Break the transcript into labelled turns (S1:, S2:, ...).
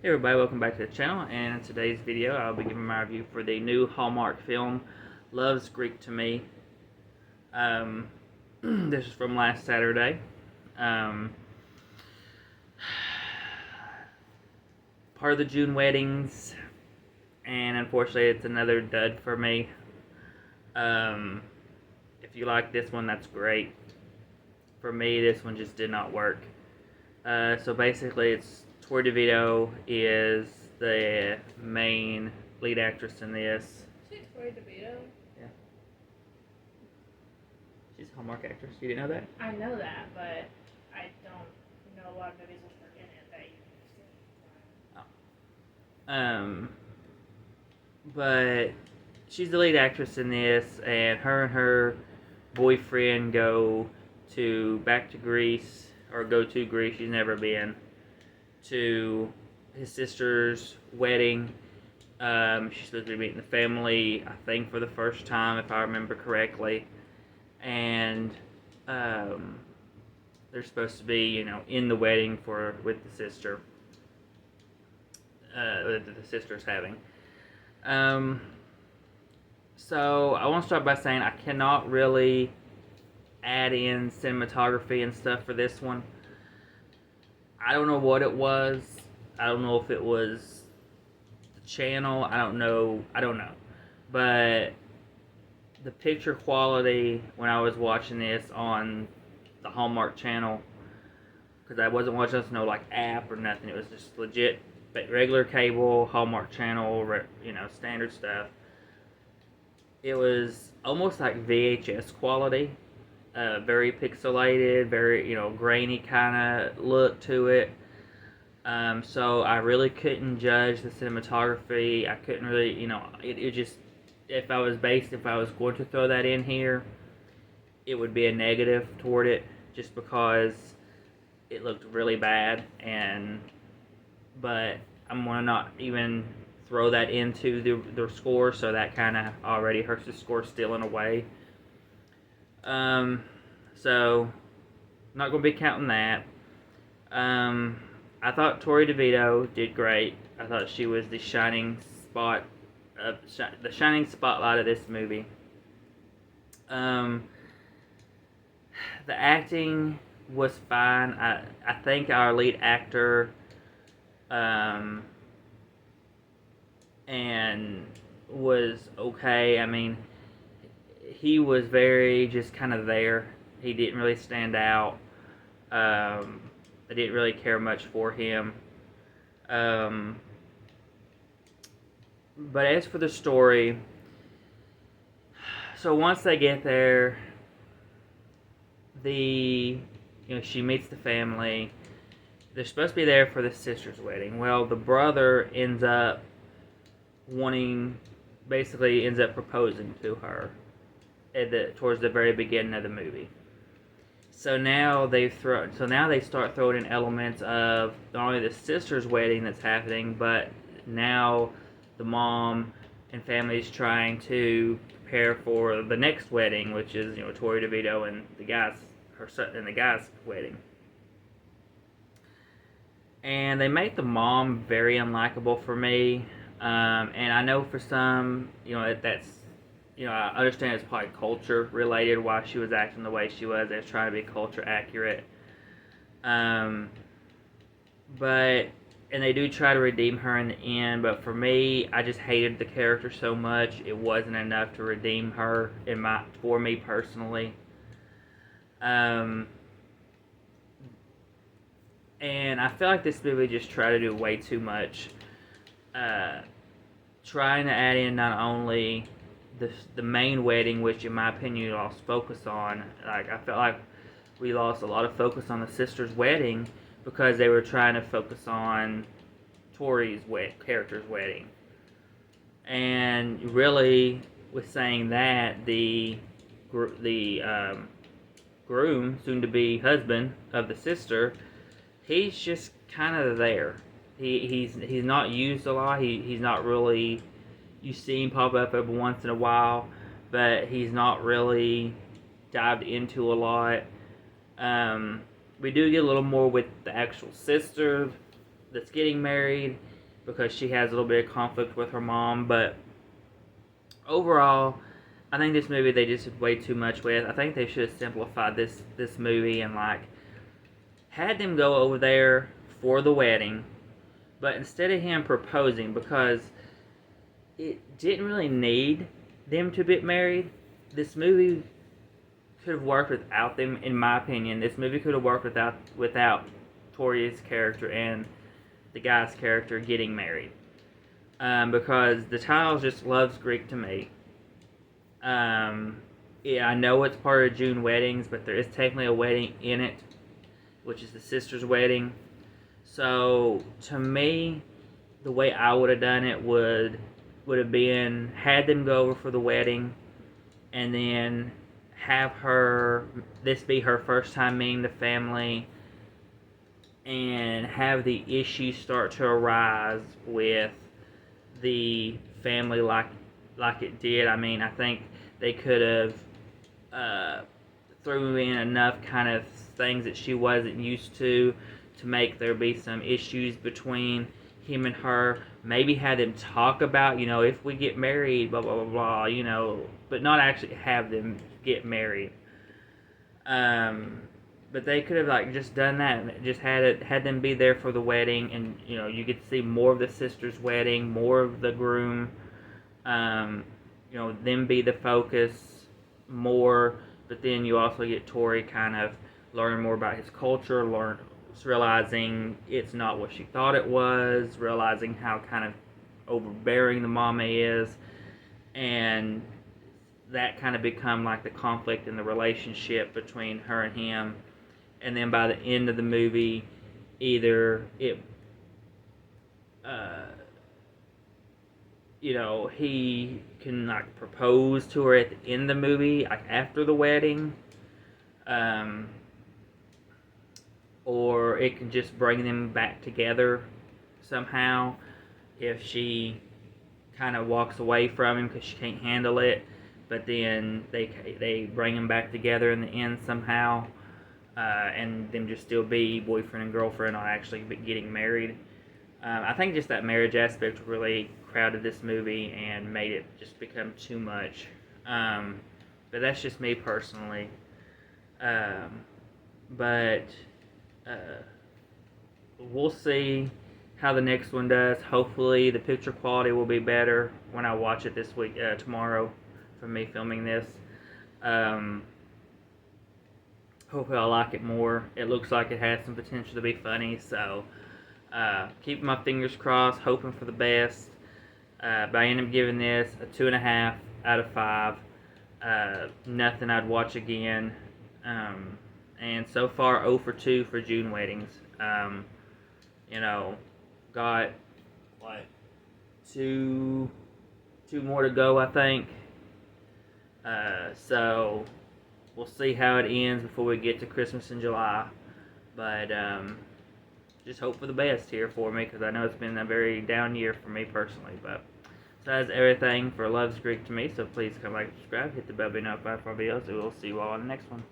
S1: Hey everybody, welcome back to the channel, and in today's video I'll be giving my review for the new Hallmark film, Love's Greek to Me. This is from last Saturday. Um, Part of the June weddings, and unfortunately it's another dud for me. If you like this one, that's great. For me, this one just did not work. So basically it's Tori DeVito is the main lead actress in this.
S2: She's Tori DeVito.
S1: Yeah. She's a Hallmark actress. You didn't know that?
S2: I know that, but I don't know a lot of movies with her in it that you've seen.
S1: But she's the lead actress in this, and her boyfriend go back to Greece, or go to Greece. She's never been to his sister's wedding. She's supposed to be meeting the family, I think, for the first time, if I remember correctly. And they're supposed to be, in the wedding with the sister. That the sister's having. So I want to start by saying I cannot really add in cinematography and stuff for this one. I don't know what it was. I don't know if it was the channel. I don't know. But the picture quality when I was watching this on the Hallmark channel, because I wasn't watching this no app or nothing. It was just legit regular cable Hallmark channel, standard stuff. It was almost like VHS quality. Very pixelated, very, grainy kind of look to it. So I really couldn't judge the cinematography. I couldn't really, it just, if I was going to throw that in here, it would be a negative toward it, just because it looked really bad. But I'm going to not even throw that into the score, so that kind of already hurts the score still in a way. So not going to be counting that. I thought Tori DeVito did great. I thought she was the shining spotlight of this movie. The acting was fine. I think our lead actor and was okay. I mean, he was very just kind of there. He didn't really stand out. I didn't really care much for him. But as for the story, so once they get there, she meets the family. They're supposed to be there for the sister's wedding. Well, the brother ends up proposing to her towards the very beginning of the movie. So now they start throwing in elements of not only the sister's wedding that's happening, but now the mom and family is trying to prepare for the next wedding, which is Tori DeVito and the guy's wedding. And they make the mom very unlikable for me. And I know for some, that's, I understand it's probably culture related why she was acting the way she was. They're trying to be culture accurate. And they do try to redeem her in the end, but for me, I just hated the character so much, it wasn't enough to redeem her for me personally. And I feel like this movie just tried to do way too much. Trying to add in not only the main wedding, which in my opinion you lost focus on. I felt like we lost a lot of focus on the sister's wedding because they were trying to focus on Tori's character's wedding. And really, with saying that, the groom, soon-to-be husband of the sister, he's just kind of there. He's not used a lot. He's not really. You see him pop up every once in a while, but he's not really dived into a lot. We do get a little more with the actual sister, that's getting married because she has a little bit of conflict with her mom. But overall, I think this movie they just did way too much with. I think they should have simplified this movie and like had them go over there for the wedding, but instead of him proposing, because it didn't really need them to get married. This movie could have worked without them, in my opinion. This movie could have worked without Tori's character and the guy's character getting married. Because the title just loves Greek to me. Yeah, I know it's part of June weddings, but there is technically a wedding in it, which is the sister's wedding. So to me, the way I would have done it would have been had them go over for the wedding, and then have this be her first time meeting the family, and have the issues start to arise with the family like it did. I mean, I think they could have threw in enough kind of things that she wasn't used to make there be some issues between him and her. Maybe had them talk about, if we get married, blah, blah, blah, blah, but not actually have them get married. But they could have, just done that, and just had them be there for the wedding, and, you get to see more of the sister's wedding, more of the groom, them be the focus more, but then you also get Tori kind of learning more about his culture, realizing it's not what she thought it was, realizing how kind of overbearing the mama is, and that kind of become like the conflict in the relationship between her and him. And then by the end of the movie, either he can propose to her at the end of the movie, after the wedding, or it can just bring them back together somehow if she kind of walks away from him because she can't handle it, but then they bring them back together in the end somehow, and them just still be boyfriend and girlfriend, not actually getting married. I think just that marriage aspect really crowded this movie and made it just become too much. But that's just me personally. But we'll see how the next one does. Hopefully the picture quality will be better when I watch it this week, tomorrow, from me filming this. Hopefully I like it more. It looks like it has some potential to be funny, so keeping my fingers crossed, hoping for the best. But I end up giving this a 2.5 out of 5. Nothing I'd watch again. And so far 0 for 2 for June weddings. Got what, two more to go, I think. So we'll see how it ends before we get to Christmas in July. But just hope for the best here for me, because I know it's been a very down year for me personally. But so that's everything for Loves Greek to me. So please come like, subscribe, hit the bell, be notified for videos, and we'll see you all in the next one.